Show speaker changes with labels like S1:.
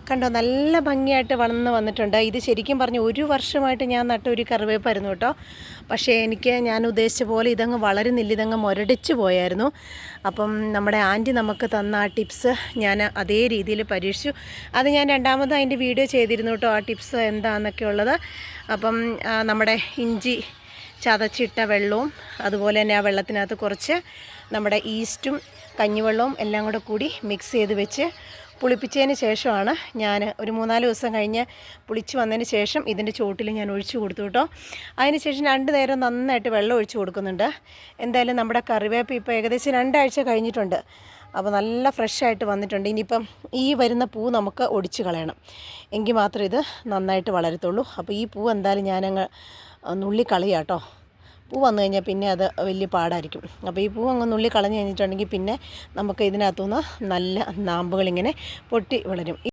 S1: കണ്ടോ നല്ല ഭംഗിയായിട്ട് വന്നിട്ടുണ്ട്. ഇത് ശരിക്കും പറഞ്ഞ് 1 വർഷമായിട്ട് ഞാൻ നട്ട ഒരു കറിവേപ്പായിരുന്നു കേട്ടോ. പക്ഷേ ഞാൻ ഉദ്ദേശിച്ച പോലെ ഇതങ്ങ് വളരുന്നില്ല, ഇതങ്ങ് മുരടിച്ച് പോയായിരുന്നു. അപ്പം നമ്മുടെ ആൻറ്റി നമുക്ക് തന്ന ആ ടിപ്സ് ഞാൻ അതേ രീതിയിൽ പരീക്ഷിച്ചു. അത് ഞാൻ രണ്ടാമത് അതിൻ്റെ വീഡിയോ ചെയ്തിരുന്നു കേട്ടോ, ആ ടിപ്സ് എന്താണെന്നൊക്കെ ഉള്ളത്. അപ്പം നമ്മുടെ ഇഞ്ചി ചതച്ചിട്ട വെള്ളവും അതുപോലെ തന്നെ ആ വെള്ളത്തിനകത്ത് കുറച്ച് നമ്മുടെ ഈസ്റ്റും കഞ്ഞിവെള്ളവും എല്ലാം കൂടി മിക്സ് ചെയ്ത് വെച്ച് പുളിപ്പിച്ചതിന് ശേഷമാണ് ഞാൻ ഒരു 3-4 ദിവസം കഴിഞ്ഞ് പുളിച്ച് വന്നതിന് ശേഷം ഇതിൻ്റെ ചോട്ടിൽ ഞാൻ ഒഴിച്ചു കൊടുത്തു കേട്ടോ. അതിന് ശേഷം 2 നേരം നന്നായിട്ട് വെള്ളം ഒഴിച്ച് കൊടുക്കുന്നുണ്ട്. എന്തായാലും നമ്മുടെ കറിവേപ്പ് ഇപ്പോൾ ഏകദേശം 2 ആഴ്ച കഴിഞ്ഞിട്ടുണ്ട്. അപ്പോൾ നല്ല ഫ്രഷായിട്ട് വന്നിട്ടുണ്ട്. ഇനിയിപ്പം ഈ വരുന്ന പൂ നമുക്ക് ഒടിച്ച് കളയണം, എങ്കിൽ മാത്രമേ ഇത് നന്നായിട്ട് വളരത്തുള്ളൂ. അപ്പോൾ ഈ പൂ എന്തായാലും ഞാനങ്ങ് നുള്ളിക്കളയാം കേട്ടോ. പൂ വന്നു കഴിഞ്ഞാൽ പിന്നെ അത് വലിയ പാടായിരിക്കും. അപ്പോൾ ഈ പൂ അങ്ങ് നുള്ളി കളഞ്ഞ് കഴിഞ്ഞിട്ടുണ്ടെങ്കിൽ പിന്നെ നമുക്ക് ഇതിനകത്തുനിന്ന് നല്ല നാമ്പുകളിങ്ങനെ പൊട്ടി വളരും.